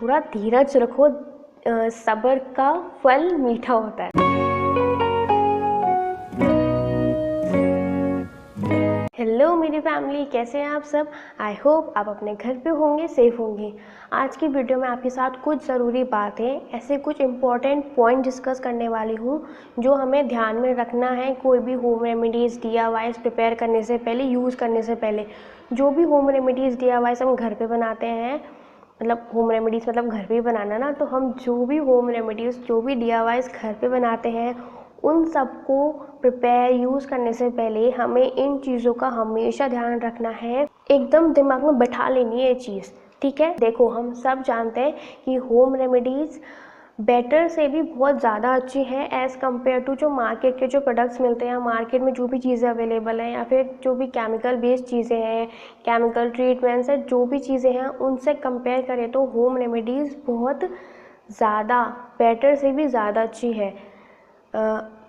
थोड़ा धीरज रखो, सब्र का फल मीठा होता है। हेलो मेरी फैमिली, कैसे हैं आप सब। आई होप आप अपने घर पे होंगे, सेफ होंगे। आज की वीडियो में आपके साथ कुछ ज़रूरी बातें, ऐसे कुछ इम्पॉर्टेंट पॉइंट डिस्कस करने वाली हूँ जो हमें ध्यान में रखना है कोई भी होम रेमेडीज़ DIYs प्रिपेयर करने से पहले, यूज़ करने से पहले। जो भी होम रेमेडीज़ DIYs हम घर पे बनाते हैं, मतलब होम रेमेडीज़ मतलब घर पे ही बनाना ना, तो हम जो भी होम रेमेडीज़, जो भी DIYs घर पे बनाते हैं, उन सबको प्रिपेयर यूज़ करने से पहले हमें इन चीज़ों का हमेशा ध्यान रखना है। एकदम दिमाग में बैठा लेनी है ये चीज़, ठीक है। देखो, हम सब जानते हैं कि होम रेमेडीज़ बेटर से भी बहुत ज़्यादा अच्छी है एज़ कम्पेयर टू जो मार्केट के जो प्रोडक्ट्स मिलते हैं, मार्केट में जो भी चीज़ें अवेलेबल हैं, या फिर जो भी केमिकल बेस्ड चीज़ें हैं, केमिकल ट्रीटमेंट्स हैं, जो भी चीज़ें हैं उनसे कंपेयर करें तो होम रेमेडीज़ बहुत ज़्यादा, बेटर से भी ज़्यादा अच्छी है।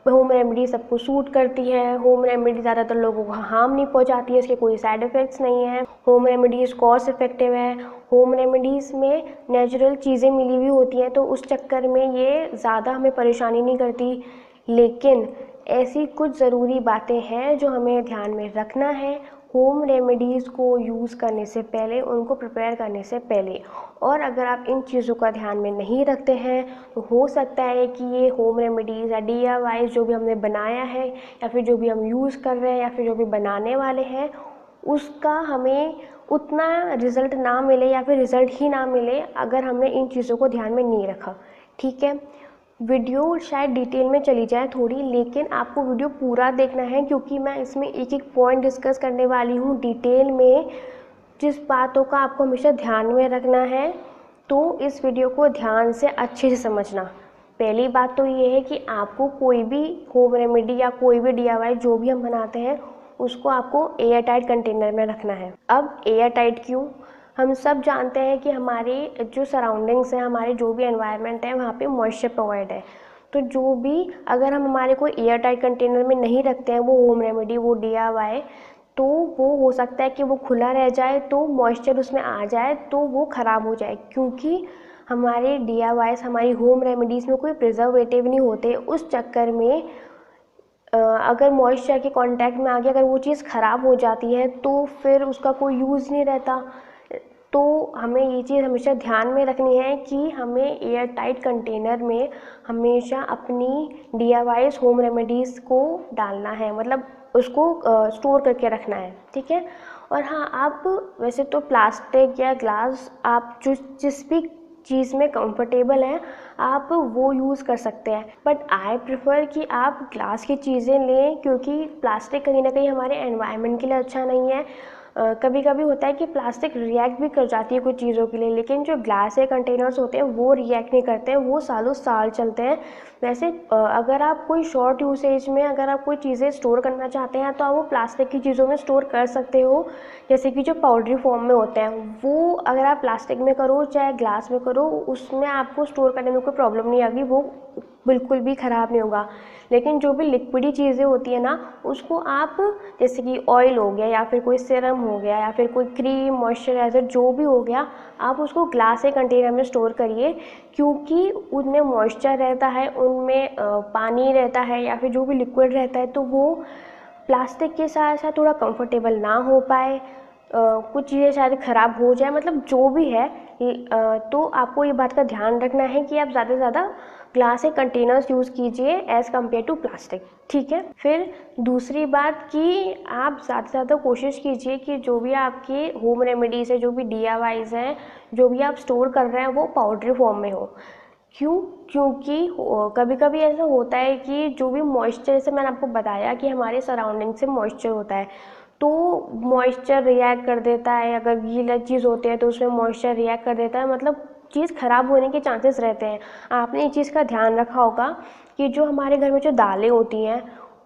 होम रेमेडी सबको सूट करती है। होम रेमेडी ज़्यादातर लोगों को हार्म नहीं पहुंचाती है, इसके कोई साइड इफ़ेक्ट्स नहीं है। होम रेमेडीज़ कॉस्ट इफ़ेक्टिव है। होम रेमेडीज़ में नेचुरल चीज़ें मिली हुई होती हैं, तो उस चक्कर में ये ज़्यादा हमें परेशानी नहीं करती। लेकिन ऐसी कुछ ज़रूरी बातें हैं जो हमें ध्यान में रखना है होम रेमेडीज़ को यूज़ करने से पहले, उनको प्रिपेयर करने से पहले। और अगर आप इन चीज़ों का ध्यान में नहीं रखते हैं तो हो सकता है कि ये होम रेमेडीज़ या DIY जो भी हमने बनाया है, या फिर जो भी हम यूज़ कर रहे हैं, या फिर जो भी बनाने वाले हैं, उसका हमें उतना रिज़ल्ट ना मिले, या फिर रिज़ल्ट ही ना मिले अगर हमने इन चीज़ों को ध्यान में नहीं रखा, ठीक है। वीडियो शायद डिटेल में चली जाए थोड़ी, लेकिन आपको वीडियो पूरा देखना है क्योंकि मैं इसमें एक एक पॉइंट डिस्कस करने वाली हूँ डिटेल में, जिस बातों का आपको हमेशा ध्यान में रखना है। तो इस वीडियो को ध्यान से अच्छे से समझना। पहली बात तो ये है कि आपको कोई भी होम रेमेडी या कोई भी DIY जो भी हम बनाते हैं, उसको आपको एयर टाइट कंटेनर में रखना है। अब एयर टाइट क्यों? हम सब जानते हैं कि हमारे जो सराउंडिंग्स हैं, हमारे जो भी एनवायरनमेंट है, वहाँ पे मॉइस्चर प्रोवाइड है। तो जो भी, अगर हम हमारे कोई एयर टाइट कंटेनर में नहीं रखते हैं वो होम रेमेडी, वो DIY, तो वो हो सकता है कि वो खुला रह जाए, तो मॉइस्चर उसमें आ जाए तो वो ख़राब हो जाए। क्योंकि हमारे DIYs, हमारी होम रेमेडीज़ में कोई प्रिजर्वेटिव नहीं होते। उस चक्कर में अगर मॉइस्चर के कांटेक्ट में आके अगर वो चीज़ ख़राब हो जाती है तो फिर उसका कोई यूज़ नहीं रहता। तो हमें ये चीज़ हमेशा ध्यान में रखनी है कि हमें एयर टाइट कंटेनर में हमेशा अपनी DIYs, होम रेमेडीज़ को डालना है, मतलब उसको स्टोर करके रखना है, ठीक है। और हाँ, आप वैसे तो प्लास्टिक या ग्लास, आप जिस भी चीज़ में कंफर्टेबल हैं आप वो यूज़ कर सकते हैं, बट आई प्रेफर कि आप ग्लास की चीज़ें लें, क्योंकि प्लास्टिक कहीं ना कहीं हमारे एनवायरनमेंट के लिए अच्छा नहीं है। कभी कभी होता है कि प्लास्टिक रिएक्ट भी कर जाती है कुछ चीज़ों के लिए, लेकिन जो ग्लास के कंटेनर्स होते हैं वो रिएक्ट नहीं करते हैं, वो सालों साल चलते हैं। वैसे अगर आप कोई शॉर्ट यूसेज में अगर आप कोई चीज़ें स्टोर करना चाहते हैं तो आप वो प्लास्टिक की चीज़ों में स्टोर कर सकते हो, जैसे कि जो पाउडरी फॉर्म में होते हैं वो अगर आप प्लास्टिक में करो चाहे ग्लास में करो, उसमें आपको स्टोर करने में कोई प्रॉब्लम नहीं आएगी, वो बिल्कुल भी ख़राब नहीं होगा। लेकिन जो भी लिक्विडी चीज़ें होती है ना, उसको आप, जैसे कि ऑयल हो गया, या फिर कोई सीरम हो गया, या फिर कोई क्रीम, मॉइस्चराइज़र जो भी हो गया, आप उसको ग्लास के कंटेनर में स्टोर करिए, क्योंकि उनमें मॉइस्चर रहता है, उनमें पानी रहता है, या फिर जो भी लिक्विड रहता है, तो वो प्लास्टिक के साथ साथ थोड़ा कंफर्टेबल ना हो पाए, कुछ चीज़ें शायद ख़राब हो जाए, मतलब जो भी है। तो आपको ये बात का ध्यान रखना है कि आप ज़्यादा से ज़्यादा ग्लास के कंटेनर्स यूज़ कीजिए एज़ कम्पेयर टू प्लास्टिक, ठीक है। फिर दूसरी बात कि आप ज़्यादा से ज़्यादा कोशिश कीजिए कि जो भी आपके होम रेमेडीज़ है, जो भी DIYs हैं, जो भी आप स्टोर कर रहे हैं, वो पाउडरी फॉर्म में हो। क्यों? क्योंकि कभी कभी ऐसा होता है कि जो भी मॉइस्चर, जैसे मैंने आपको बताया कि हमारे सराउंडिंग से मॉइस्चर होता है, तो मॉइस्चर रिएक्ट कर देता है। अगर गीला चीज़ होती है तो उसमें मॉइस्चर रिएक्ट कर देता है, मतलब चीज़ ख़राब होने के चांसेस रहते हैं। आपने इस चीज़ का ध्यान रखा होगा कि जो हमारे घर में जो दालें होती हैं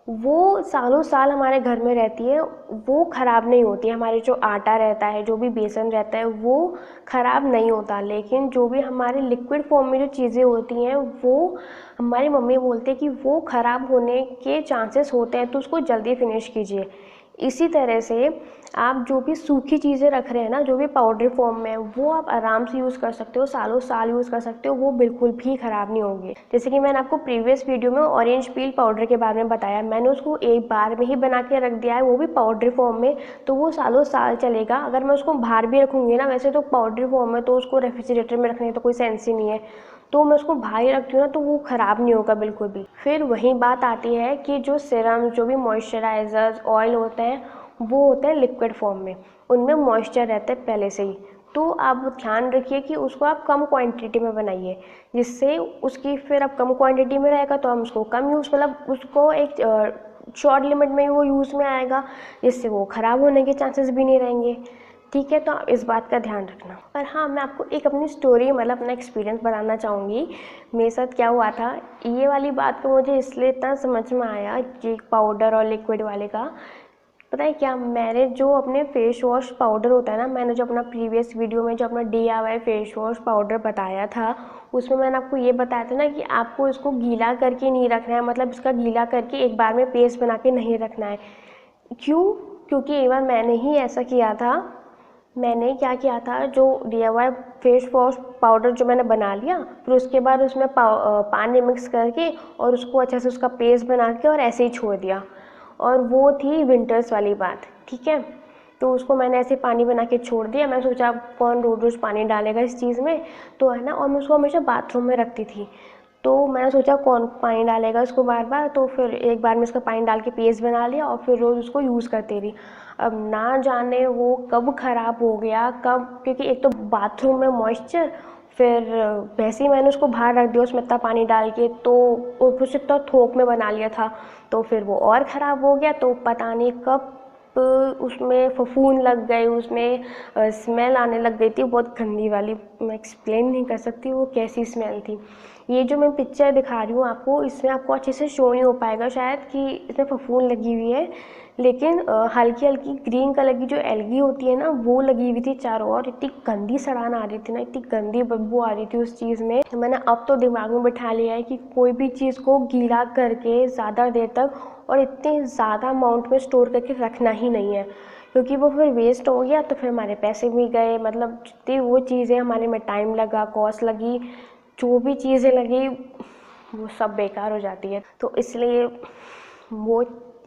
वो सालों साल हमारे घर में रहती है, वो ख़राब नहीं होती। हमारे जो आटा रहता है, जो भी बेसन रहता है, वो ख़राब नहीं होता। लेकिन जो भी हमारे लिक्विड फॉर्म में जो चीज़ें होती हैं वो हमारी मम्मी बोलते हैं कि वो ख़राब होने के चांसेस होते हैं, तो उसको जल्दी फिनिश कीजिए। इसी तरह से आप जो भी सूखी चीज़ें रख रहे हैं ना, जो भी पाउडर फॉर्म में, वो आप आराम से यूज़ कर सकते हो, सालों साल यूज़ कर सकते हो, वो बिल्कुल भी ख़राब नहीं होंगे। जैसे कि मैंने आपको प्रीवियस वीडियो में ऑरेंज पील पाउडर के बारे में बताया, मैंने उसको एक बार में ही बना के रख दिया है, वो भी पाउडर फॉर्म में, तो वो सालों साल चलेगा। अगर मैं उसको बाहर भी रखूँगी ना, वैसे तो पाउडर फॉर्म में तो उसको रेफ्रिजरेटर में रखने का तो कोई सेंस ही नहीं है, तो मैं उसको बाहर ही रखती हूँ ना, तो वो ख़राब नहीं होगा बिल्कुल भी। फिर वही बात आती है कि जो सीरम, जो भी मॉइस्चराइजर्स, ऑयल होते हैं, वो होते हैं लिक्विड फॉर्म में, उनमें मॉइस्चर रहता है पहले से ही। तो आप ध्यान रखिए कि उसको आप कम क्वांटिटी में बनाइए, जिससे उसकी फिर अब कम क्वांटिटी में रहेगा तो हम उसको कम यूज़, मतलब उसको एक शॉर्ट लिमिट में वो यूज़ में आएगा, जिससे वो ख़राब होने के चांसेस भी नहीं रहेंगे। ठीक है, तो आप इस बात का ध्यान रखना। पर हाँ, मैं आपको एक अपनी स्टोरी, मतलब अपना एक्सपीरियंस बताना चाहूँगी, मेरे साथ क्या हुआ था। ये वाली बात तो मुझे इसलिए इतना समझ में आया कि पाउडर और लिक्विड वाले का, पता है क्या, मैंने जो अपने फेस वॉश पाउडर होता है ना, मैंने जो अपना प्रीवियस वीडियो में जो अपना DIY फेस वॉश पाउडर बताया था, उसमें मैंने आपको ये बताया था ना कि आपको इसको गीला करके नहीं रखना है, मतलब इसका गीला करके एक बार में पेस्ट बना के नहीं रखना है। क्यों? क्योंकि एक बार मैंने ही ऐसा किया था। मैंने क्या किया था, जो DIY फेस वॉश पाउडर जो मैंने बना लिया, फिर उसके बाद उसमें पानी मिक्स करके और उसको अच्छे से उसका पेस्ट बना के और ऐसे ही छोड़ दिया। और वो थी विंटर्स वाली बात, ठीक है। तो उसको मैंने ऐसे पानी बना के छोड़ दिया। मैं सोचा कौन रोज़ रोज़ पानी डालेगा इस चीज़ में, तो है ना, और मैं उसको हमेशा बाथरूम में रखती थी, तो मैंने सोचा कौन पानी डालेगा उसको बार बार, तो फिर एक बार में उसका पानी डाल के पेस्ट बना लिया और फिर रोज़ उसको यूज़ करती रही। अब ना जाने वो कब ख़राब हो गया, कब, क्योंकि एक तो बाथरूम में मॉइस्चर, फिर वैसे ही मैंने उसको बाहर रख दिया उसमें इतना पानी डाल के, तो कुछ इतना थोक में बना लिया था, तो फिर वो और ख़राब हो गया। तो पता नहीं कब उसमें फफूंद लग गए, उसमें स्मेल आने लग गई थी बहुत गंदी वाली, मैं एक्सप्लेन नहीं कर सकती वो कैसी स्मेल थी। ये जो मैं पिक्चर दिखा रही हूँ आपको, इसमें आपको अच्छे से शो नहीं हो पाएगा शायद कि इसमें फफूंद लगी हुई है, लेकिन हल्की हल्की ग्रीन कलर की जो एलगी होती है ना, वो लगी हुई थी चारों ओर। इतनी गंदी सड़ान आ रही थी ना, इतनी गंदी बदबू आ रही थी उस चीज़ में। मैंने अब तो दिमाग में बिठा लिया है कि कोई भी चीज़ को गीला करके ज़्यादा देर तक और इतने ज़्यादा अमाउंट में स्टोर करके रखना ही नहीं है, क्योंकि वो फिर वेस्ट हो गया तो फिर हमारे पैसे भी गए, मतलब जितनी वो चीज़ें हमारे में टाइम लगा, कॉस्ट लगी, जो भी चीज़ें लगी, वो सब बेकार हो जाती है। तो इसलिए वो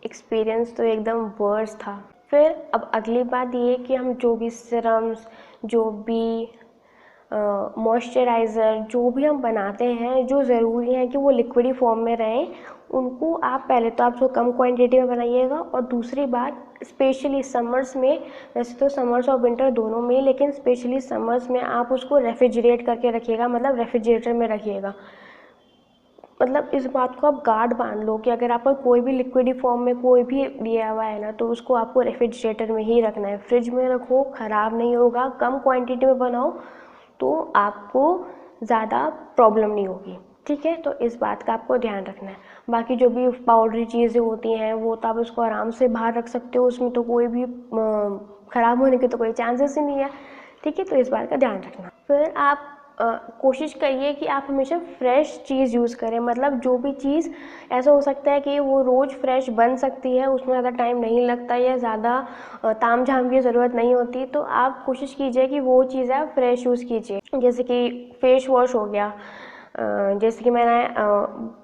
एक्सपीरियंस तो एकदम वर्स्ट था। फिर अब अगली बात ये कि हम जो भी सिरम्स, जो भी मॉइस्चराइज़र, जो भी हम बनाते हैं, जो ज़रूरी है कि वो लिक्विडी फॉर्म में रहें, उनको आप पहले तो आप उसको कम क्वांटिटी में बनाइएगा। और दूसरी बात, स्पेशली समर्स में, वैसे तो समर्स और विंटर दोनों में, लेकिन स्पेशली समर्स में आप उसको रेफ्रिजरेट करके रखिएगा, मतलब रेफ्रिजरेटर में रखिएगा। मतलब इस बात को आप गार्ड बांध लो कि अगर आपका कोई भी लिक्विडी फॉर्म में कोई भी दिया हुआ है ना, तो उसको आपको रेफ्रिजरेटर में ही रखना है। फ्रिज में रखो, ख़राब नहीं होगा। कम क्वांटिटी में बनाओ तो आपको ज़्यादा प्रॉब्लम नहीं होगी, ठीक है। तो इस बात का आपको ध्यान रखना है। बाकी जो भी पाउडरी चीज़ें होती हैं वो तो आप उसको आराम से बाहर रख सकते हो, उसमें तो कोई भी ख़राब होने के तो कोई चांसेस ही नहीं है, ठीक है। तो इस बात का ध्यान रखना। फिर आप कोशिश करिए कि आप हमेशा फ्रेश चीज़ यूज़ करें, मतलब जो भी चीज़, ऐसा हो सकता है कि वो रोज़ फ्रेश बन सकती है, उसमें ज़्यादा टाइम नहीं लगता या ज़्यादा ताम झाम की ज़रूरत नहीं होती, तो आप कोशिश कीजिए कि वो चीज़ आप फ्रेश यूज़ कीजिए। जैसे कि फेस वॉश हो गया, जैसे कि मैंने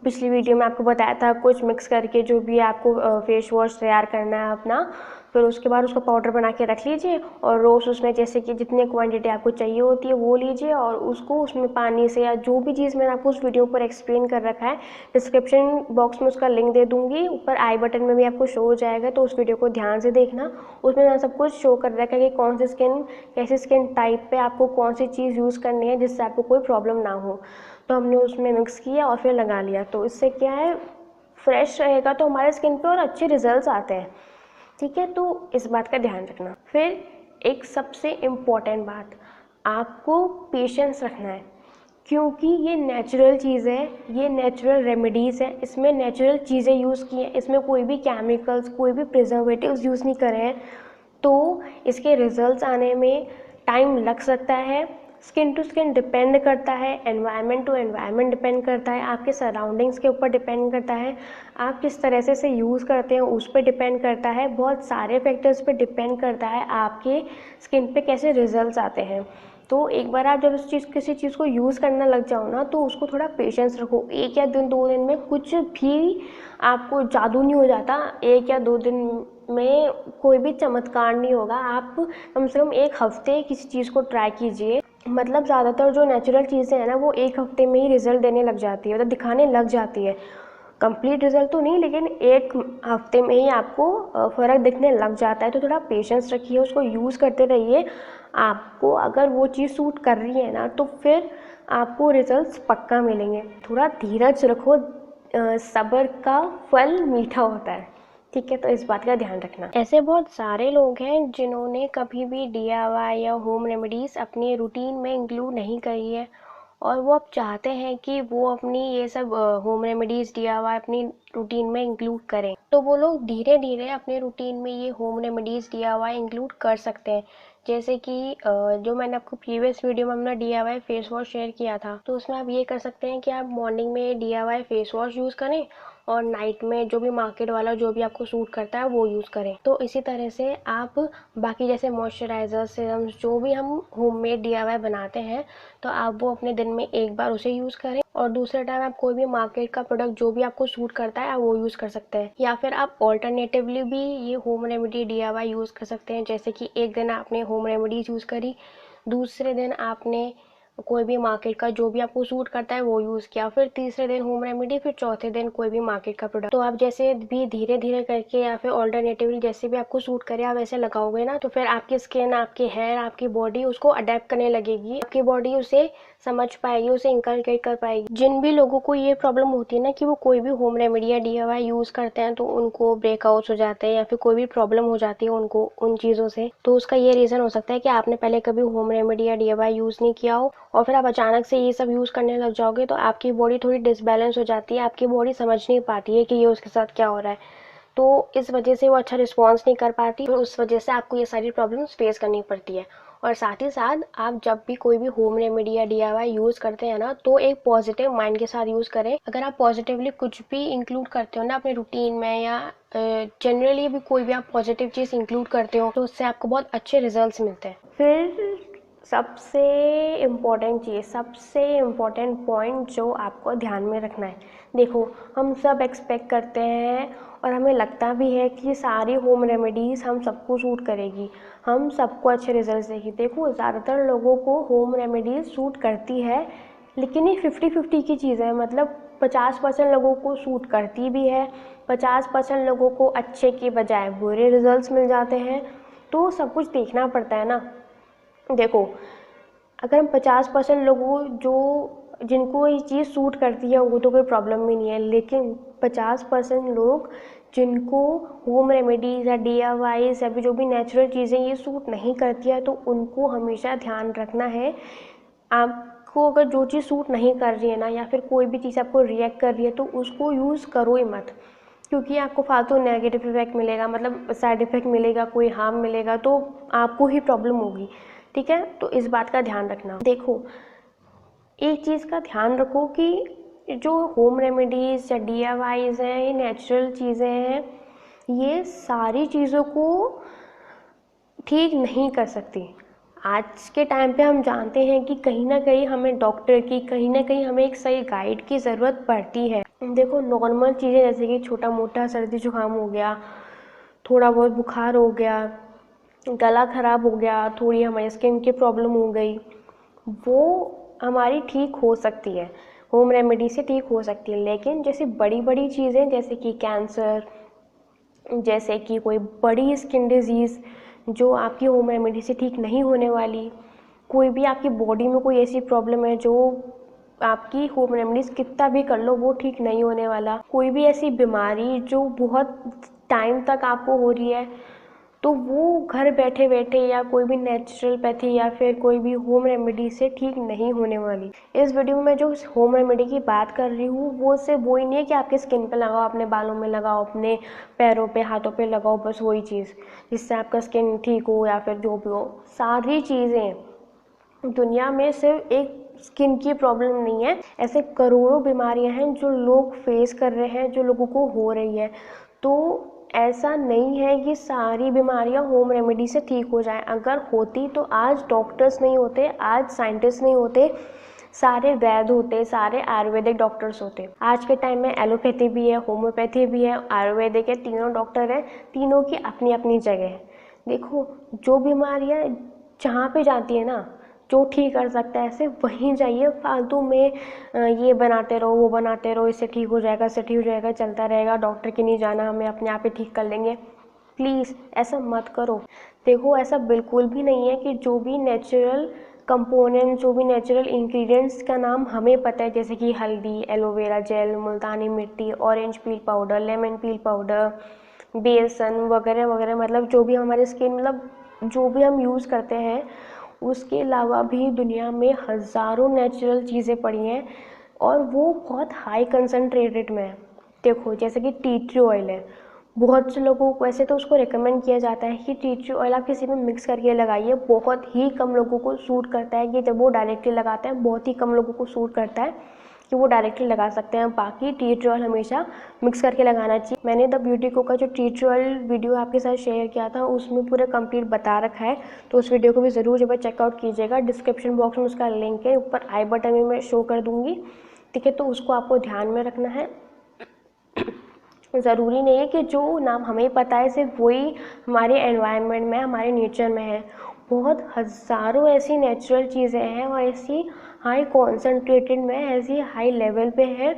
पिछली वीडियो में आपको बताया था, कुछ मिक्स करके जो भी आपको फेस वॉश तैयार करना है अपना, फिर उसके बाद उसका पाउडर बना के रख लीजिए और रोज़ उसमें जैसे कि जितनी क्वांटिटी आपको चाहिए होती है वो लीजिए और उसको उसमें पानी से, या जो भी चीज़ मैंने आपको उस वीडियो पर एक्सप्लेन कर रखा है, डिस्क्रिप्शन बॉक्स में उसका लिंक दे दूँगी, ऊपर आई बटन में भी आपको शो हो जाएगा, तो उस वीडियो को ध्यान से देखना। उसमें मैंने सब कुछ शो कर रखा है कि कौन सी स्किन, कैसी स्किन टाइप पे आपको कौन सी चीज़ यूज़ करनी है जिससे आपको कोई प्रॉब्लम ना हो। तो हमने उसमें मिक्स किया और फिर लगा लिया, तो इससे क्या है, फ्रेश रहेगा तो हमारे स्किन पे और अच्छे रिजल्ट्स आते हैं, ठीक है। तो इस बात का ध्यान रखना। फिर एक सबसे इम्पॉर्टेंट बात, आपको पेशेंस रखना है, क्योंकि ये नेचुरल चीज़ है, ये नेचुरल रेमेडीज़ है, इसमें नेचुरल चीज़ें यूज़ की हैं, इसमें कोई भी केमिकल्स, कोई भी प्रिजर्वेटिव्स यूज़ नहीं करे हैं, तो इसके रिजल्ट्स आने में टाइम लग सकता है। स्किन टू स्किन डिपेंड करता है, एनवायरनमेंट टू एनवायरनमेंट डिपेंड करता है, आपके सराउंडिंग्स के ऊपर डिपेंड करता है, आप किस तरह से इसे यूज़ करते हैं उस पर डिपेंड करता है, बहुत सारे फैक्टर्स पे डिपेंड करता है आपके स्किन पे कैसे रिजल्ट्स आते हैं। तो एक बार आप जब किसी चीज़ को यूज़ करना लग जाओ ना, तो उसको थोड़ा पेशेंस रखो। 1 या 2 दिन में कुछ भी आपको जादू नहीं हो जाता, 1 या 2 दिन में कोई भी चमत्कार नहीं होगा। आप कम से कम 1 हफ्ते किसी चीज़ को ट्राई कीजिए। मतलब ज़्यादातर जो नेचुरल चीज़ें हैं ना, वो 1 हफ्ते में ही रिजल्ट देने लग जाती है, मतलब दिखाने लग जाती है। कंप्लीट रिजल्ट तो नहीं, लेकिन 1 हफ्ते में ही आपको फ़र्क दिखने लग जाता है। तो थोड़ा पेशेंस रखिए, उसको यूज़ करते रहिए। आपको अगर वो चीज़ सूट कर रही है ना, तो फिर आपको रिजल्ट्स पक्का मिलेंगे। थोड़ा धीरज रखो, सब्र का फल मीठा होता है, ठीक है? तो इस बात का ध्यान रखना। ऐसे बहुत सारे लोग हैं जिन्होंने कभी भी DIY या होम रेमेडीज़ अपने रूटीन में इंक्लूड नहीं करी है, और वो अब चाहते हैं कि वो अपनी ये सब होम रेमेडीज़ DIY अपनी रूटीन में इंक्लूड करें। तो वो लोग धीरे धीरे अपने रूटीन में ये होम रेमेडीज़ DIY इंक्लूड कर सकते हैं। जैसे कि जो मैंने आपको प्रीवियस वीडियो में अपना DIY फेस वॉश शेयर किया था, तो उसमें आप ये कर सकते हैं कि आप मॉर्निंग में DIY फेस वॉश यूज़ करें और नाइट में जो भी मार्केट वाला जो भी आपको सूट करता है वो यूज़ करें। तो इसी तरह से आप बाकी जैसे मॉइस्चराइज़र, सीरम्स, जो भी हम होममेड DIY बनाते हैं, तो आप वो अपने दिन में 1 बार उसे यूज़ करें, और दूसरे टाइम आप कोई भी मार्केट का प्रोडक्ट जो भी आपको सूट करता है आप वो यूज़ कर सकते हैं। या फिर आप ऑल्टरनेटिवली भी ये होम रेमेडी DIY यूज़ कर सकते हैं। जैसे कि एक दिन आपने होम रेमेडीज़ यूज़ करी, दूसरे दिन आपने कोई भी मार्केट का जो भी आपको सूट करता है वो यूज़ किया, फिर तीसरे दिन होम रेमेडी, फिर चौथे दिन कोई भी मार्केट का प्रोडक्ट। तो आप जैसे भी धीरे धीरे करके या फिर ऑल्टरनेटिवली जैसे भी आपको सूट करे आप वैसे लगाओगे ना, तो फिर आपकी स्किन, आपके हेयर, आपकी बॉडी उसको अडेप्ट करने लगेगी, आपकी बॉडी उसे समझ पाएगी, उसे इनकलकेट कर पाएगी। जिन भी लोगों को ये प्रॉब्लम होती है ना कि वो कोई भी होम रेमेडी या DIY यूज़ करते हैं तो उनको ब्रेकआउट्स हो जाते हैं या फिर कोई भी प्रॉब्लम हो जाती है उनको उन चीज़ों से, तो उसका ये रीज़न हो सकता है कि आपने पहले कभी होम रेमेडी या DIY यूज़ नहीं किया हो, और फिर आप अचानक से ये सब यूज़ करने लग जाओगे तो आपकी बॉडी थोड़ी डिसबैलेंस हो जाती है, आपकी बॉडी समझ नहीं पाती है कि ये उसके साथ क्या हो रहा है, तो इस वजह से वो अच्छा रिस्पॉन्स नहीं कर पाती, और उस वजह से आपको ये सारी प्रॉब्लम्स फेस करनी पड़ती है। और साथ ही साथ आप जब भी कोई भी होम रेमेडी या DIY यूज़ करते हैं ना, तो एक पॉजिटिव माइंड के साथ यूज़ करें। अगर आप पॉजिटिवली कुछ भी इंक्लूड करते हो ना अपने रूटीन में, या जनरली भी कोई भी आप पॉजिटिव चीज़ इंक्लूड करते हो, तो उससे आपको बहुत अच्छे रिजल्ट्स मिलते हैं। फिर सबसे इम्पोर्टेंट पॉइंट जो आपको ध्यान में रखना है, देखो हम सब एक्सपेक्ट करते हैं और हमें लगता भी है कि सारी होम रेमेडीज़ हम सबको सूट करेगी, हम सबको अच्छे रिजल्ट देगी। देखो ज़्यादातर लोगों को होम रेमेडीज़ सूट करती है, लेकिन ये 50-50 की चीज़ है। मतलब 50% लोगों को सूट करती भी है, 50% लोगों को अच्छे की बजाय बुरे रिजल्ट्स मिल जाते हैं। तो सब कुछ देखना पड़ता है ना। देखो अगर हम 50% लोगों जिनको ये चीज़ सूट करती है वो तो कोई प्रॉब्लम भी नहीं है, लेकिन 50% लोग जिनको होम रेमेडीज़ या DIYs या फिर जो भी नेचुरल चीज़ें ये सूट नहीं करती है, तो उनको हमेशा ध्यान रखना है। आपको अगर जो चीज़ सूट नहीं कर रही है ना, या फिर कोई भी चीज़ आपको रिएक्ट कर रही है, तो उसको यूज़ करो ही मत, क्योंकि आपको फालतू नेगेटिव इफेक्ट मिलेगा, मतलब साइड इफेक्ट मिलेगा, कोई हार्म मिलेगा, तो आपको ही प्रॉब्लम होगी, ठीक है? तो इस बात का ध्यान रखना। देखो एक चीज़ का ध्यान रखो कि जो होम रेमेडीज़ या DIYs हैं, ये नेचुरल चीज़ें हैं, ये सारी चीज़ों को ठीक नहीं कर सकती। आज के टाइम पे हम जानते हैं कि कहीं ना कहीं हमें डॉक्टर की, कहीं ना कहीं हमें एक सही गाइड की ज़रूरत पड़ती है। देखो नॉर्मल चीज़ें जैसे कि छोटा मोटा सर्दी जुकाम हो गया, थोड़ा बहुत बुखार हो गया, गला ख़राब हो गया, थोड़ी हमारी स्किन की प्रॉब्लम हो गई, वो हमारी ठीक हो सकती है, होम रेमेडी से ठीक हो सकती है। लेकिन जैसे बड़ी बड़ी चीज़ें जैसे कि कैंसर, जैसे कि कोई बड़ी स्किन डिजीज़ जो आपकी होम रेमेडी से ठीक नहीं होने वाली, कोई भी आपकी बॉडी में कोई ऐसी प्रॉब्लम है जो आपकी होम रेमेडीज़ कितना भी कर लो वो ठीक नहीं होने वाला, कोई भी ऐसी बीमारी जो बहुत टाइम तक आपको हो रही है, तो वो घर बैठे बैठे या कोई भी नेचुरोपैथी या फिर कोई भी होम रेमेडी से ठीक नहीं होने वाली। इस वीडियो में मैं जो होम रेमेडी की बात कर रही हूँ वो सिर्फ वही नहीं है कि आपके स्किन पे लगाओ, अपने बालों में लगाओ, अपने पैरों पे, हाथों पे लगाओ, बस वही चीज़ जिससे आपका स्किन ठीक हो या फिर जो भी हो। सारी चीज़ें दुनिया में सिर्फ एक स्किन की प्रॉब्लम नहीं है, ऐसे करोड़ों बीमारियां हैं जो लोग फेस कर रहे हैं, जो लोगों को हो रही है। तो ऐसा नहीं है कि सारी बीमारियां होम रेमेडी से ठीक हो जाएं। अगर होती तो आज डॉक्टर्स नहीं होते, आज साइंटिस्ट नहीं होते, सारे वैद्य होते, सारे आयुर्वेदिक डॉक्टर्स होते। आज के टाइम में एलोपैथी भी है, होम्योपैथी भी है, आयुर्वेदिक है, तीनों डॉक्टर हैं, तीनों की अपनी अपनी जगह है। देखो, जो बीमारियां जहाँ पे जाती है ना, जो ठीक कर सकता है ऐसे वहीं जाइए। फालतू में ये बनाते रहो, वो बनाते रहो, इससे ठीक हो जाएगा, इससे ठीक हो जाएगा, चलता रहेगा, डॉक्टर की नहीं जाना, हमें अपने आप ही ठीक कर लेंगे। प्लीज़ ऐसा मत करो। देखो, ऐसा बिल्कुल भी नहीं है कि जो भी नेचुरल कंपोनेंट, जो भी नेचुरल इंग्रेडिएंट्स का नाम हमें पता है, जैसे कि हल्दी, एलोवेरा जेल, मुल्तानी मिट्टी, ऑरेंज पील पाउडर, लेमन पील पाउडर, बेसन वगैरह वगैरह, मतलब जो भी हमारे स्किन, मतलब जो भी हम यूज़ करते हैं, उसके अलावा भी दुनिया में हज़ारों नेचुरल चीज़ें पड़ी हैं और वो बहुत हाई कंसनट्रेटेड में है। देखो, जैसे कि टी ट्री ऑयल है, बहुत से लोगों को वैसे तो उसको रिकमेंड किया जाता है कि टी ट्री ऑयल आप किसी में मिक्स करके लगाइए। बहुत ही कम लोगों को सूट करता है कि जब वो डायरेक्टली लगाते हैं, बहुत ही कम लोगों को सूट करता है कि वो डायरेक्टली लगा सकते हैं। बाकी टी ट्री ऑयल हमेशा मिक्स करके लगाना चाहिए। मैंने द ब्यूटी को का जो टी ट्री ऑयल वीडियो आपके साथ शेयर किया था, उसमें पूरा कंप्लीट बता रखा है, तो उस वीडियो को भी ज़रूर जब चेकआउट कीजिएगा। डिस्क्रिप्शन बॉक्स में उसका लिंक है, ऊपर आई बटन में मैं शो कर दूँगी, ठीक है। तो उसको आपको ध्यान में रखना है। ज़रूरी नहीं है कि जो नाम हमें पता है सिर्फ वही हमारे एनवायरनमेंट में, हमारे नेचर में है। बहुत हज़ारों ऐसी नेचुरल चीज़ें हैं और ऐसी हाई कॉन्सेंट्रेटेड में, ऐसी हाई लेवल पे है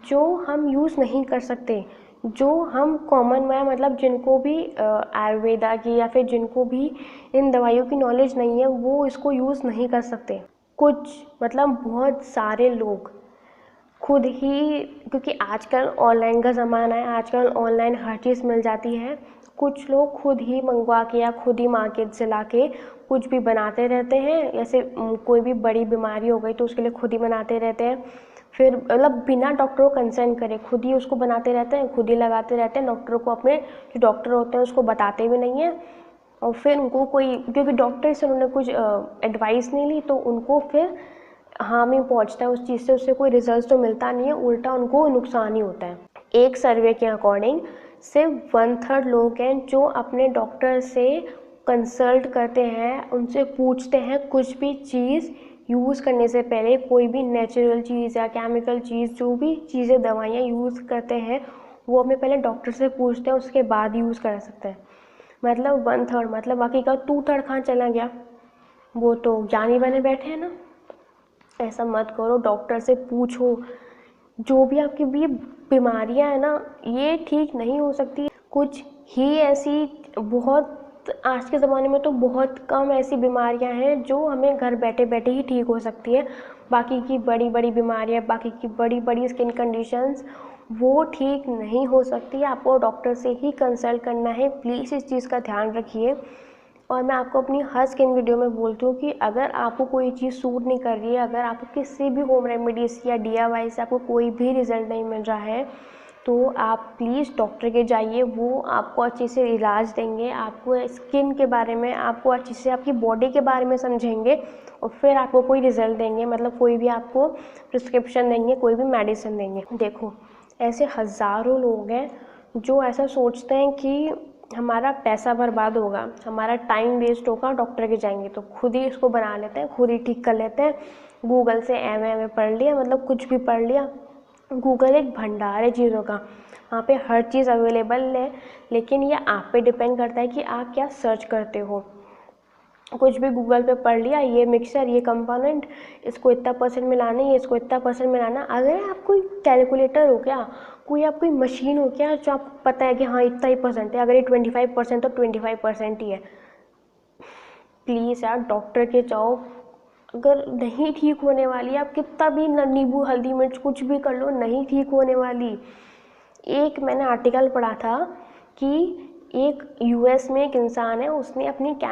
जो हम यूज़ नहीं कर सकते, जो हम कॉमन में, मतलब जिनको भी आयुर्वेदा की या फिर जिनको भी इन दवाइयों की नॉलेज नहीं है, वो इसको यूज़ नहीं कर सकते। कुछ, मतलब बहुत सारे लोग खुद ही, क्योंकि आजकल ऑनलाइन का ज़माना है, आजकल ऑनलाइन हर चीज़ मिल जाती है, कुछ लोग खुद ही मंगवा के या खुद ही मार्केट से ला के कुछ भी बनाते रहते हैं। जैसे कोई भी बड़ी बीमारी हो गई तो उसके लिए खुद ही बनाते रहते हैं, फिर मतलब बिना डॉक्टर को कंसर्न करे खुद ही उसको बनाते रहते हैं, खुद ही लगाते रहते हैं। डॉक्टर को, अपने जो डॉक्टर होते हैं उसको बताते भी नहीं हैं, और फिर उनको कोई, क्योंकि डॉक्टर से उन्होंने कुछ एडवाइस नहीं ली, तो उनको फिर हार्म ही पहुंचता है उस चीज़ से, उससे कोई रिजल्ट तो मिलता नहीं है, उल्टा उनको नुकसान ही होता है। एक सर्वे के अकॉर्डिंग सिर्फ 1/3 लोग हैं जो अपने डॉक्टर से कंसल्ट करते हैं, उनसे पूछते हैं कुछ भी चीज़ यूज़ करने से पहले, कोई भी नेचुरल चीज़ या केमिकल चीज़, जो भी चीज़ें दवाइयाँ यूज़ करते हैं वो हमें पहले डॉक्टर से पूछते हैं, उसके बाद यूज़ कर सकते हैं। मतलब 1/3, मतलब बाकी का 2/3 कहाँ चला गया, वो तो ज्ञानी बने बैठे हैं ना। ऐसा मत करो, डॉक्टर से पूछो। जो भी आपकी भी बीमारियां हैं ना, ये ठीक नहीं हो सकती। कुछ ही ऐसी, बहुत आज के ज़माने में तो बहुत कम ऐसी बीमारियां हैं जो हमें घर बैठे बैठे ही ठीक हो सकती है। बाकी की बड़ी बड़ी बीमारियां, बाकी की बड़ी बड़ी स्किन कंडीशंस, वो ठीक नहीं हो सकती। आपको डॉक्टर से ही कंसल्ट करना है, प्लीज़ इस चीज़ का ध्यान रखिए। और मैं आपको अपनी हर स्किन वीडियो में बोलती हूँ कि अगर आपको कोई चीज़ सूट नहीं कर रही है, अगर आपको किसी भी होम रेमेडीज़ या DIY से आपको कोई भी रिज़ल्ट नहीं मिल रहा है, तो आप प्लीज़ डॉक्टर के जाइए। वो आपको अच्छे से इलाज देंगे, आपको स्किन के बारे में, आपको अच्छे से आपकी बॉडी के बारे में समझेंगे, और फिर आपको कोई रिज़ल्ट देंगे, मतलब कोई भी आपको प्रिस्क्रिप्शन देंगे, कोई भी मेडिसिन देंगे। देखो, ऐसे हज़ारों लोग हैं जो ऐसा सोचते हैं कि हमारा पैसा बर्बाद होगा, हमारा टाइम वेस्ट होगा, डॉक्टर के जाएंगे तो खुद ही इसको बना लेते हैं, खुद ही ठीक कर लेते हैं। गूगल से एम पढ़ लिया, मतलब कुछ भी पढ़ लिया। गूगल एक भंडार है चीज़ों का, वहाँ पे हर चीज़ अवेलेबल है, लेकिन ये आप पे डिपेंड करता है कि आप क्या सर्च करते हो। कुछ भी गूगल पे पढ़ लिया, ये मिक्सचर, ये कंपोनेंट, इसको इतना परसेंट मिलाना है, इसको इतना परसेंट मिलाना। अगर आप कोई कैलकुलेटर हो क्या, कोई आप कोई मशीन हो क्या जो आपको पता है कि हाँ इतना ही परसेंट है, अगर ये 25% तो 25% ही है। प्लीज़ यार, डॉक्टर के जाओ। अगर नहीं ठीक होने वाली, आप कितना भी नींबू हल्दी मिर्च कुछ भी कर लो, नहीं ठीक होने वाली। एक मैंने आर्टिकल पढ़ा था कि एक US में एक इंसान है, उसने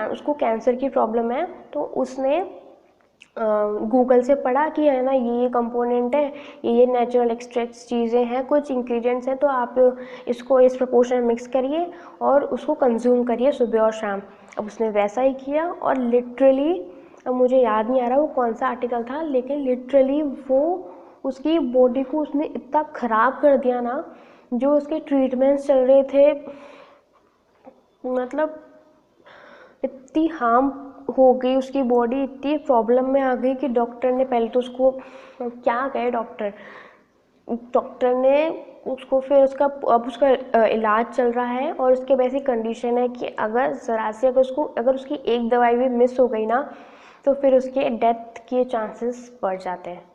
उसको कैंसर की प्रॉब्लम है, तो उसने गूगल से पढ़ा कि है ना, ये कंपोनेंट है, ये नेचुरल एक्सट्रैक्ट्स चीज़ें हैं, कुछ इंग्रेडिएंट्स हैं, तो आप इसको इस प्रोपोर्शन में मिक्स करिए और उसको कंज्यूम करिए सुबह और शाम। अब उसने वैसा ही किया और लिटरली अब मुझे याद नहीं आ रहा वो कौन सा आर्टिकल था, लेकिन लिटरली वो उसकी बॉडी को उसने इतना ख़राब कर दिया ना, जो उसके ट्रीटमेंट्स चल रहे थे, मतलब इतनी हार्म हो गई उसकी बॉडी, इतनी प्रॉब्लम में आ गई कि डॉक्टर ने पहले तो उसको, क्या कहे डॉक्टर ने उसको, फिर उसका अब उसका इलाज चल रहा है, और उसके वैसी कंडीशन है कि अगर ज़रा से अगर उसकी एक दवाई भी मिस हो गई ना, तो फिर उसके डेथ के चांसेस बढ़ जाते हैं।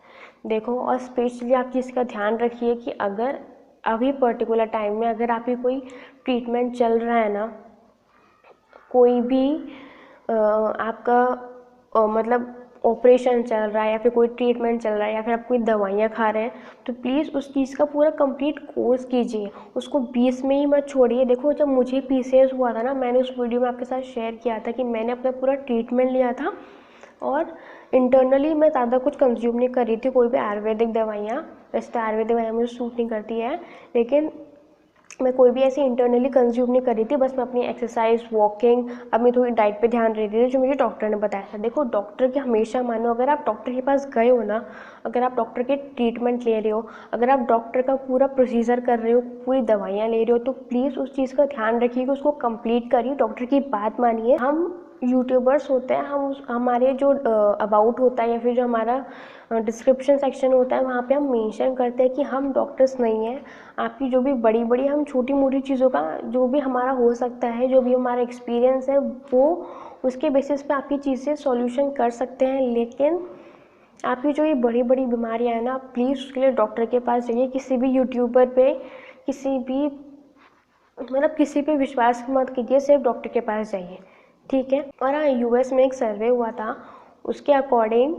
देखो, और स्पेशली आप चीज़ का ध्यान रखिए कि अगर अभी पर्टिकुलर टाइम में अगर आपकी कोई ट्रीटमेंट चल रहा है ना, कोई भी आपका मतलब ऑपरेशन चल रहा है या फिर कोई ट्रीटमेंट चल रहा है या फिर आप कोई दवाइयाँ खा रहे हैं, तो प्लीज़ उस चीज़ का पूरा कंप्लीट कोर्स कीजिए, उसको बीच में ही मत छोड़िए। देखो, जब मुझे PCOS हुआ था ना, मैंने उस वीडियो में आपके साथ शेयर किया था कि मैंने अपना पूरा ट्रीटमेंट लिया था, और इंटरनली मैं ज़्यादा कुछ कंज्यूम नहीं कर रही थी, कोई भी आयुर्वेदिक दवाइयाँ। वैसे तो आयुर्वेदिक दवाइयाँ मुझे सूट नहीं करती है, लेकिन मैं कोई भी ऐसी इंटरनली कंज्यूम नहीं कर रही थी, बस मैं अपनी एक्सरसाइज, वॉकिंग, अपनी थोड़ी डाइट पे ध्यान रही थी, जो मुझे डॉक्टर ने बताया था। देखो, डॉक्टर की हमेशा मानो, अगर आप डॉक्टर के पास गए हो ना, अगर आप डॉक्टर के ट्रीटमेंट ले रहे हो, अगर आप डॉक्टर का पूरा प्रोसीजर कर रहे हो, पूरी दवाइयाँ ले रहे हो, तो प्लीज़ उस चीज़ का ध्यान रखिए कि उसको कंप्लीट करिए, डॉक्टर की बात मानिए। हम यूट्यूबर्स होते हैं, हमारे जो अबाउट होता है या फिर जो हमारा डिस्क्रिप्शन सेक्शन होता है, वहाँ पे हम मेंशन करते हैं कि हम डॉक्टर्स नहीं हैं। आपकी जो भी बड़ी बड़ी, हम छोटी मोटी चीज़ों का जो भी हमारा हो सकता है, जो भी हमारा एक्सपीरियंस है, वो उसके बेसिस पे आपकी चीज़ें सॉल्यूशन कर सकते हैं। लेकिन आपकी जो ये बड़ी बड़ी बीमारियाँ हैं ना, प्लीज़ उसके लिए डॉक्टर के पास जाइए। किसी भी यूट्यूबर पे, किसी भी मतलब किसी पे विश्वास मत कीजिए, सिर्फ डॉक्टर के पास जाइए, ठीक है। और हाँ, US में एक सर्वे हुआ था, उसके अकॉर्डिंग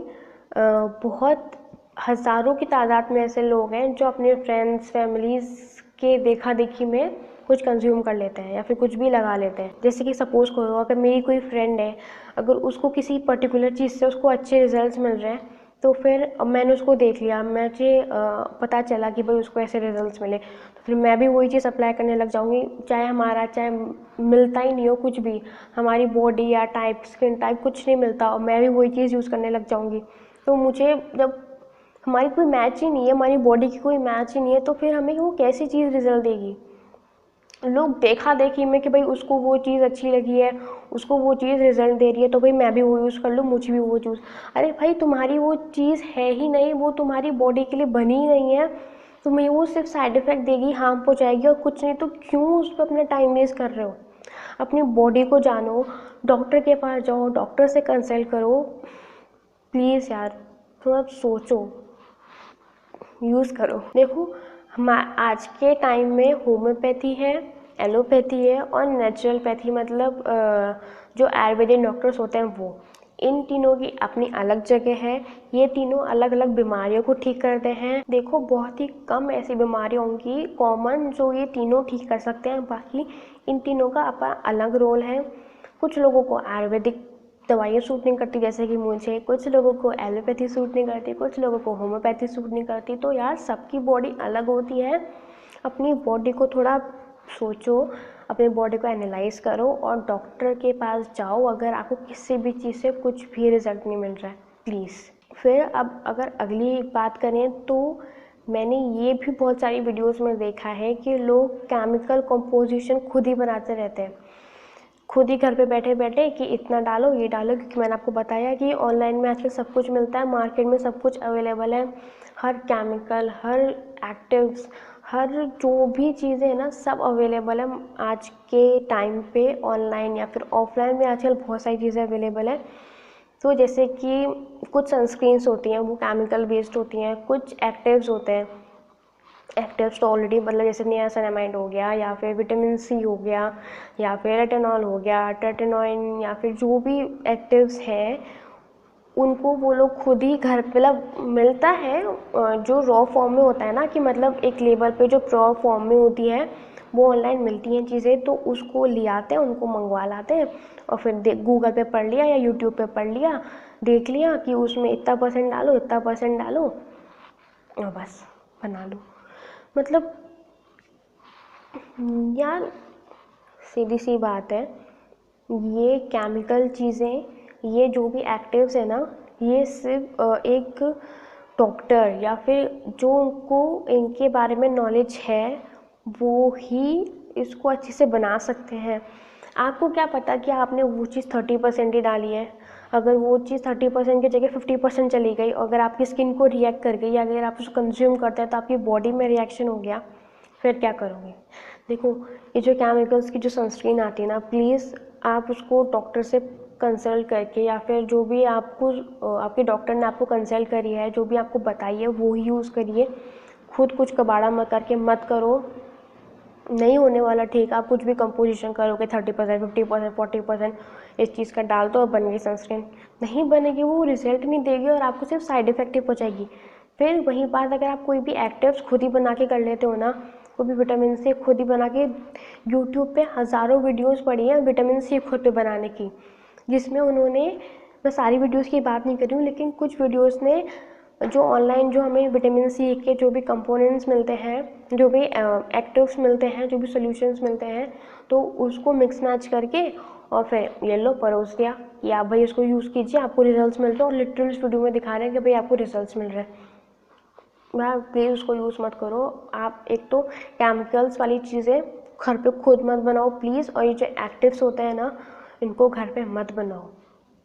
बहुत हज़ारों की तादाद में ऐसे लोग हैं जो अपने फ्रेंड्स, फैमिलीज़ के देखा देखी में कुछ कंज्यूम कर लेते हैं या फिर कुछ भी लगा लेते हैं। जैसे कि सपोज़ करो, अगर मेरी कोई फ्रेंड है, अगर उसको किसी पर्टिकुलर चीज़ से उसको अच्छे रिजल्ट्स मिल रहे हैं, तो फिर मैंने उसको देख लिया, मुझे पता चला कि भाई उसको ऐसे रिजल्ट्स मिले, तो फिर मैं भी वही चीज़ अप्लाई करने लग जाऊँगी, चाहे मिलता ही नहीं हो कुछ भी, हमारी बॉडी या टाइप, स्किन टाइप कुछ नहीं मिलता, और मैं भी वही चीज़ यूज़ करने लग जाऊँगी। तो मुझे, जब हमारी कोई मैच ही नहीं है, हमारी बॉडी की कोई मैच ही नहीं है, तो फिर हमें वो कैसी चीज़ रिजल्ट देगी। लोग देखा देखी में कि भाई उसको वो चीज़ अच्छी लगी है, उसको वो चीज़ रिजल्ट दे रही है, तो भाई मैं भी वो यूज़ कर लूँ, मुझे भी वो चीज़। अरे भाई, तुम्हारी वो चीज़ है ही नहीं, वो तुम्हारी बॉडी के लिए बनी ही नहीं है, तुम्हें वो सिर्फ साइड इफ़ेक्ट देगी, हार्म पहुँचाएगी और कुछ नहीं। तो क्यों उस पर अपना टाइम वेस्ट कर रहे हो? अपनी बॉडी को जानो, डॉक्टर के पास जाओ, डॉक्टर से कंसल्ट करो। प्लीज़ यार, थोड़ा सोचो, यूज़ करो। देखो, हम आज के टाइम में होम्योपैथी है, एलोपैथी है और नेचुरलपैथी, मतलब जो आयुर्वेदिक डॉक्टर्स होते हैं वो, इन तीनों की अपनी अलग जगह है। ये तीनों अलग अलग बीमारियों को ठीक करते हैं। देखो, बहुत ही कम ऐसी बीमारियाँ होंगी कॉमन जो ये तीनों ठीक कर सकते हैं, बाकी इन तीनों का अपना अलग रोल है। कुछ लोगों को आयुर्वेदिक दवाइयाँ सूट नहीं करती, जैसे कि मुझे, कुछ लोगों को एलोपैथी सूट नहीं करती, कुछ लोगों को होम्योपैथी सूट नहीं करती। तो यार, सबकी बॉडी अलग होती है। अपनी बॉडी को थोड़ा सोचो, अपनी बॉडी को एनालाइज करो और डॉक्टर के पास जाओ अगर आपको किसी भी चीज़ से कुछ भी रिजल्ट नहीं मिल रहा है, प्लीज़। फिर अब अगर अगली बात करें, तो मैंने ये भी बहुत सारी वीडियोस में देखा है कि लोग केमिकल कंपोजिशन खुद ही बनाते रहते हैं, खुद ही घर पे बैठे बैठे कि इतना डालो, ये डालो, क्योंकि मैंने आपको बताया कि ऑनलाइन में आजकल सब कुछ मिलता है, मार्केट में सब कुछ अवेलेबल है। हर केमिकल, हर एक्टिव्स, हर जो भी चीज़ें हैं ना, सब अवेलेबल है आज के टाइम पे, ऑनलाइन या फिर ऑफलाइन में आजकल बहुत सारी चीज़ें अवेलेबल है। तो जैसे कि कुछ सनस्क्रीन्स होती हैं वो केमिकल बेस्ड होती हैं, कुछ एक्टिव्स होते हैं, एक्टिव्स तो ऑलरेडी, मतलब जैसे नियासिनामाइड हो गया, या फिर विटामिन सी हो गया, या फिर रेटिनॉल हो गया, टेटिनोइन, या फिर जो भी एक्टिव्स हैं, उनको वो लोग खुद ही घर पे, मतलब मिलता है जो रॉ फॉर्म में होता है ना, कि मतलब एक लेबल पे जो रॉ फॉर्म में होती है, वो ऑनलाइन मिलती हैं चीज़ें, तो उसको ले आते हैं, उनको मंगवा लाते हैं, और फिर गूगल पे पढ़ लिया या यूट्यूब पे पढ़ लिया, देख लिया कि उसमें इतना परसेंट डालो, इतना परसेंट डालो, और बस बना लो। मतलब यार, सीधी सी बात है, ये केमिकल चीज़ें, ये जो भी एक्टिव्स है ना, ये सिर्फ एक डॉक्टर या फिर जो उनको इनके बारे में नॉलेज है वो ही इसको अच्छे से बना सकते हैं। आपको क्या पता कि आपने वो चीज़ 30% ही डाली है, अगर वो चीज़ 30% की जगह 50% चली गई, अगर आपकी स्किन को रिएक्ट कर गई, या अगर आप उसको कंज्यूम करते हैं तो आपकी बॉडी में रिएक्शन हो गया, फिर क्या करोगे? देखो, ये जो केमिकल्स की जो सनस्क्रीन आती है ना, प्लीज़ आप उसको डॉक्टर से कंसल्ट करके, या फिर जो भी आपको आपके डॉक्टर ने आपको कंसल्ट करी है, जो भी आपको बताई है वो ही यूज़ करिए। खुद कुछ कबाड़ा मत करके मत करो, नहीं होने वाला। ठीक, आप कुछ भी कंपोजिशन करोगे 30%, 50%, 40% इस चीज़ का डाल दो और बन गई सनस्क्रीन, नहीं बनेगी, वो रिजल्ट नहीं देगी और आपको सिर्फ साइड इफेक्ट ही पहुँचाएगी। फिर वही बात, अगर आप कोई भी एक्टिव्स खुद ही बना के कर लेते हो ना, कोई भी विटामिन सी खुद ही बना के, यूट्यूब पे हज़ारों वीडियोस पड़ी हैं विटामिन सी खुद पे बनाने की, जिसमें उन्होंने, मैं सारी वीडियोस की बात नहीं कर रही हूँ, लेकिन कुछ वीडियोस ने जो ऑनलाइन जो हमें विटामिन सी के जो भी कंपोनेंट्स मिलते हैं, जो भी एक्टिव्स मिलते हैं, जो भी सॉल्यूशंस मिलते हैं, तो उसको मिक्स मैच करके और फिर ये लो परोस दिया कि आप भाई इसको यूज़ कीजिए, आपको रिजल्ट्स मिल रहे हैं, और लिटरल इस वीडियो में दिखा रहे हैं कि भाई आपको रिजल्ट्स मिल रहे हैं। मैं प्लीज़ उसको यूज़ मत करो। आप एक तो केमिकल्स वाली चीज़ें घर पे खुद मत बनाओ प्लीज़, और ये जो एक्टिव्स होते हैं ना, इनको घर पे मत बनाओ।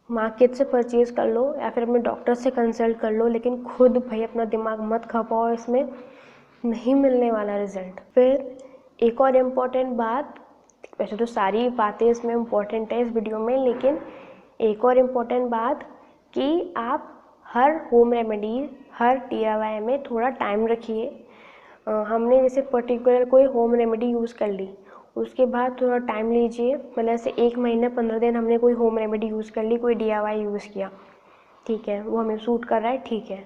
मार्केट से परचेज़ कर लो या फिर अपने डॉक्टर से कंसल्ट कर लो, लेकिन खुद भाई अपना दिमाग मत खपाओ, इसमें नहीं मिलने वाला रिजल्ट। फिर एक और इम्पॉर्टेंट बात, वैसे तो सारी बातें इसमें इम्पॉर्टेंट है इस वीडियो में, लेकिन एक और इम्पॉर्टेंट बात कि आप हर होम रेमेडी, हर DIY में थोड़ा टाइम रखिए। हमने जैसे पर्टिकुलर कोई होम रेमेडी यूज़ कर ली, उसके बाद थोड़ा टाइम लीजिए, मतलब ऐसे 1 महीने 15 दिन हमने कोई होम रेमेडी यूज़ कर ली, कोई DIY यूज़ किया, ठीक है, वो हमें सूट कर रहा है, ठीक है,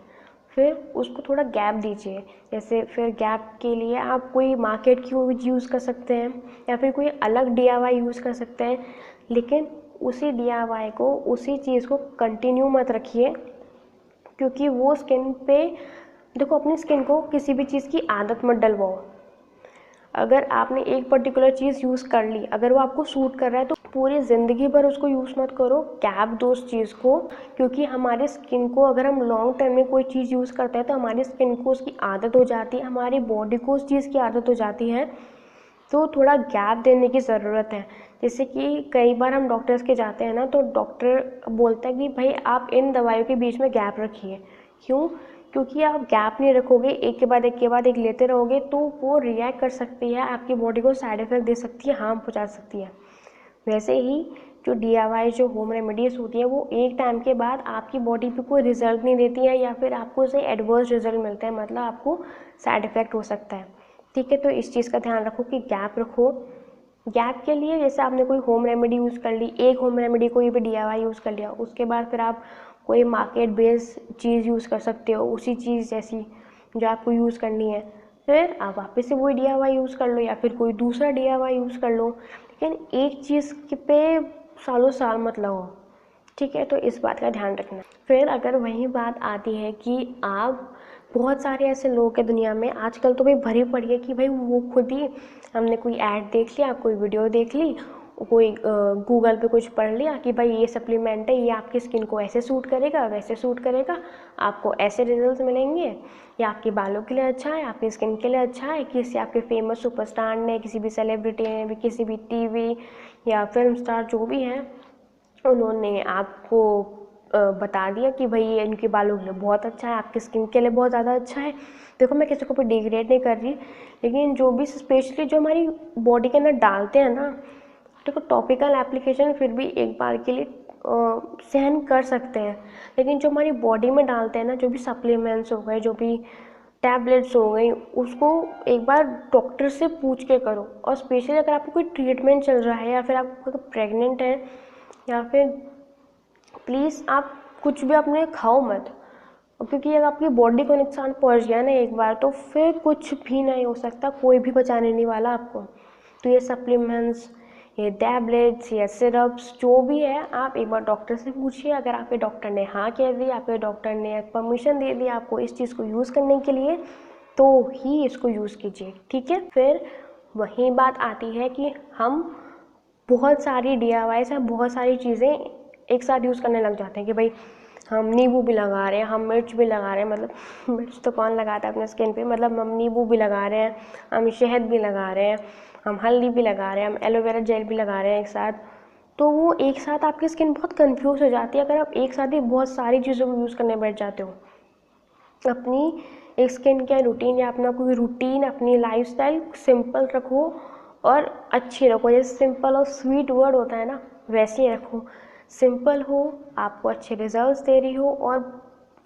फिर उसको थोड़ा गैप दीजिए। जैसे फिर गैप के लिए आप कोई मार्केट की यूज़ कर सकते हैं, या फिर कोई अलग DIY यूज़ कर सकते हैं, लेकिन उसी DIY को, उसी चीज़ को कंटिन्यू मत रखिए, क्योंकि वो स्किन पे, देखो अपनी स्किन को किसी भी चीज़ की आदत मत डलवाओ। अगर आपने एक पर्टिकुलर चीज़ यूज़ कर ली, अगर वो आपको सूट कर रहा है तो पूरी ज़िंदगी भर उसको यूज़ मत करो, गैप दो उस चीज़ को, क्योंकि हमारी स्किन को, अगर हम लॉन्ग टर्म में कोई चीज़ यूज़ करते हैं तो हमारी स्किन को उसकी आदत हो जाती है, हमारी बॉडी को उस चीज़ की आदत हो जाती है, तो थोड़ा गैप देने की ज़रूरत है। जैसे कि कई बार हम डॉक्टर्स के जाते हैं ना, तो डॉक्टर बोलता है कि भाई आप इन दवाइयों के बीच में गैप रखिए। क्यों? क्योंकि आप गैप नहीं रखोगे, एक के बाद एक के बाद एक लेते रहोगे, तो वो रिएक्ट कर सकती है, आपकी बॉडी को साइड इफ़ेक्ट दे सकती है, हार्म पहुंचा सकती है। वैसे ही जो DIY, जो होम रेमेडीज़ होती हैं, वो एक टाइम के बाद आपकी बॉडी पे कोई रिजल्ट नहीं देती है, या फिर आपको उससे एडवर्स रिजल्ट मिलता है, मतलब आपको साइड इफ़ेक्ट हो सकता है। ठीक है, तो इस चीज़ का ध्यान रखो कि गैप रखो। गैप के लिए जैसे आपने कोई होम रेमेडी यूज़ कर ली, एक होम रेमेडी कोई भी DIY यूज़ कर लिया, उसके बाद फिर आप कोई मार्केट बेस्ड चीज़ यूज़ कर सकते हो, उसी चीज़ जैसी जो आपको यूज़ करनी है, फिर आप वापस से वही DIY यूज़ कर लो, या फिर कोई दूसरा DIY यूज़ कर लो, लेकिन एक चीज़ पे सालों साल मत लगाओ। ठीक है, तो इस बात का ध्यान रखना। फिर अगर वही बात आती है कि आप, बहुत सारे ऐसे लोग हैं दुनिया में आजकल, तो भाई भरी पड़ी है कि भाई वो खुद ही, हमने कोई ऐड देख लिया, कोई वीडियो देख ली, कोई गूगल पे कुछ पढ़ लिया कि भाई ये सप्लीमेंट है, ये आपकी स्किन को ऐसे सूट करेगा, वैसे सूट करेगा, आपको ऐसे रिजल्ट्स मिलेंगे, ये आपके बालों के लिए अच्छा है, आपकी स्किन के लिए अच्छा है, किसी आपके फेमस सुपरस्टार ने, किसी भी सेलिब्रिटी ने, किसी भी TV या फिल्म स्टार जो भी हैं, उन्होंने आपको बता दिया कि भाई ये इनके बालों के लिए बहुत अच्छा है, आपकी स्किन के लिए बहुत ज़्यादा अच्छा है। देखो, मैं किसी को भी डिग्रेड नहीं कर रही, लेकिन जो भी स्पेशली जो हमारी बॉडी के अंदर डालते हैं ना, देखो टॉपिकल एप्लीकेशन फिर भी एक बार के लिए सहन कर सकते हैं, लेकिन जो हमारी बॉडी में डालते हैं ना, जो भी सप्लीमेंट्स हो गए, जो भी टैबलेट्स हो गई, उसको एक बार डॉक्टर से पूछ के करो। और स्पेशली अगर आपको कोई ट्रीटमेंट चल रहा है, या फिर आप प्रेग्नेंट है, या फिर प्लीज़ आप कुछ भी अपने खाओ मत, क्योंकि अगर आपकी बॉडी को नुकसान पहुंच गया ना एक बार, तो फिर कुछ भी नहीं हो सकता, कोई भी बचाने नहीं वाला आपको। तो ये सप्लीमेंट्स, ये टैबलेट्स या सिरप्स जो भी है, आप एक बार डॉक्टर से पूछिए। अगर आपके डॉक्टर ने हाँ कह दी, आपके डॉक्टर ने परमिशन दे दी आपको इस चीज़ को यूज़ करने के लिए, तो ही इसको यूज़ कीजिए। ठीक है, फिर वही बात आती है कि हम बहुत सारी DIYs हैं, बहुत सारी चीज़ें एक साथ यूज़ करने लग जाते हैं कि भाई हम नींबू भी लगा रहे हैं, हम मिर्च भी लगा रहे हैं, मतलब मिर्च तो कौन लगाता है अपने स्किन पे, मतलब हम नींबू भी लगा रहे हैं, हम शहद भी लगा रहे हैं, हम हल्दी भी लगा रहे हैं, हम एलोवेरा जेल भी लगा रहे हैं एक साथ। तो वो एक साथ आपकी स्किन बहुत कंफ्यूज हो जाती है अगर आप एक साथ ही बहुत सारी चीज़ों को यूज़ करने बैठ जाते हो। अपनी एक स्किन केयर रूटीन या अपना कोई रूटीन, अपनी लाइफस्टाइल सिंपल रखो और अच्छी रखो। जैसे सिंपल और स्वीट वर्ड होता है ना, वैसे ही रखो। सिंपल हो, आपको अच्छे रिजल्ट्स दे रही हो और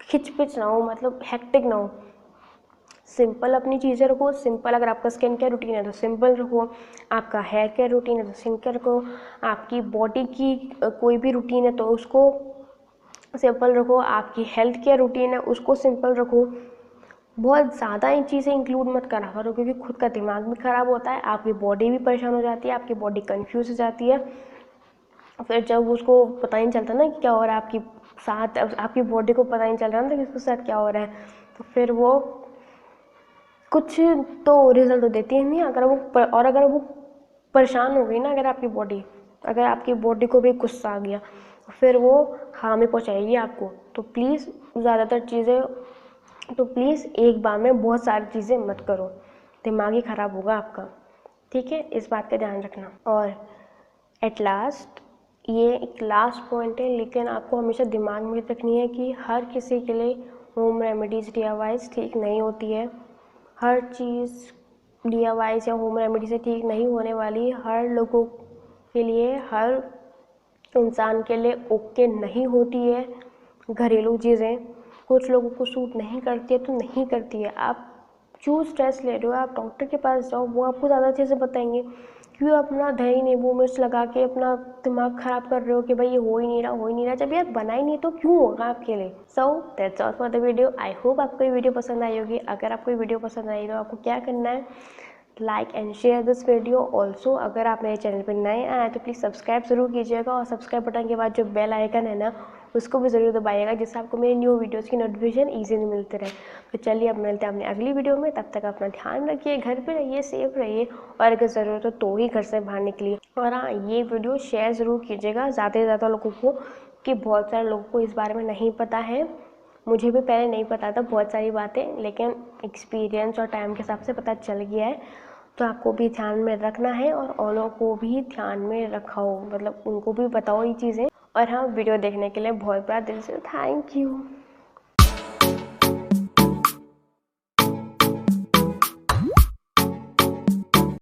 खिचपिच ना हो, मतलब हेक्टिक ना हो। सिंपल अपनी चीज़ें रखो। सिंपल अगर आपका स्किन केयर रूटीन है तो सिंपल रखो, आपका हेयर केयर रूटीन है तो सिंपल रखो, आपकी बॉडी की कोई भी रूटीन है तो उसको सिंपल रखो, आपकी हेल्थ केयर रूटीन है उसको सिंपल रखो। बहुत ज़्यादा इन चीज़ें इंक्लूड मत करा करो, क्योंकि खुद का दिमाग भी ख़राब होता है, आपकी बॉडी भी परेशान हो जाती है, आपकी बॉडी कंफ्यूज हो जाती है। फिर जब उसको पता ही नहीं चलता ना कि क्या हो रहा है आपकी साथ, आपकी बॉडी को पता नहीं चल रहा ना कि उसके साथ क्या हो रहा है, तो फिर वो कुछ तो रिजल्ट तो देती है नहीं। अगर वो परेशान हो गई ना, अगर आपकी बॉडी को भी गुस्सा आ गया तो फिर वो हार्म ही पहुँचाएगी आपको। तो प्लीज़ एक बार में बहुत सारी चीज़ें मत करो, दिमाग ही ख़राब होगा आपका। ठीक है, इस बात का ध्यान रखना। और एट लास्ट, ये एक लास्ट पॉइंट है, लेकिन आपको हमेशा दिमाग में रखनी है कि हर किसी के लिए होम रेमेडीज़ DIYs ठीक नहीं होती है। हर चीज़ DIYs या होम रेमेडी से ठीक नहीं होने वाली। हर लोगों के लिए, हर इंसान के लिए ओके नहीं होती है घरेलू चीज़ें। कुछ लोगों को सूट नहीं करती है तो नहीं करती है। आप क्यों स्ट्रेस ले रहे हो, आप डॉक्टर के पास जाओ, वो आपको ज़्यादा अच्छे से बताएंगे। क्यों अपना दही नींबू मिर्च लगा के अपना दिमाग ख़राब कर रहे हो कि भाई ये हो ही नहीं रहा, जब यार बना ही नहीं तो क्यों होगा आपके लिए। So that's all for the video. I hope आपको ये वीडियो पसंद आई होगी। अगर आपको ये वीडियो पसंद आई तो आपको क्या करना है, like and share this video. Also अगर आप मेरे चैनल पर नए आए तो प्लीज़ सब्सक्राइब ज़रूर कीजिएगा, और सब्सक्राइब बटन के बाद जो बेल आइकन है ना उसको भी ज़रूर दबाइएगा, जिससे आपको मेरी न्यू वीडियोज़ की नोटिफिकेशन ईजीली मिलते रहे। तो चलिए अब मिलते हैं अपनी अगली वीडियो में। तब तक अपना ध्यान रखिए, घर पे रहिए, सेफ रहिए, और अगर ज़रूरत हो तो ही घर से बाहर निकलिए। और हाँ, ये वीडियो शेयर ज़रूर कीजिएगा ज़्यादा से ज़्यादा लोगों को, कि बहुत सारे लोगों को इस बारे में नहीं पता है। मुझे भी पहले नहीं पता था बहुत सारी बातें, लेकिन एक्सपीरियंस और टाइम के हिसाब से पता चल गया है। तो आपको भी ध्यान में रखना है और औरों को भी ध्यान में रखाओ, मतलब उनको भी बताओ ये चीज़ें। और हाँ, वीडियो देखने के लिए बहुत बड़ा दिल से थैंक यू।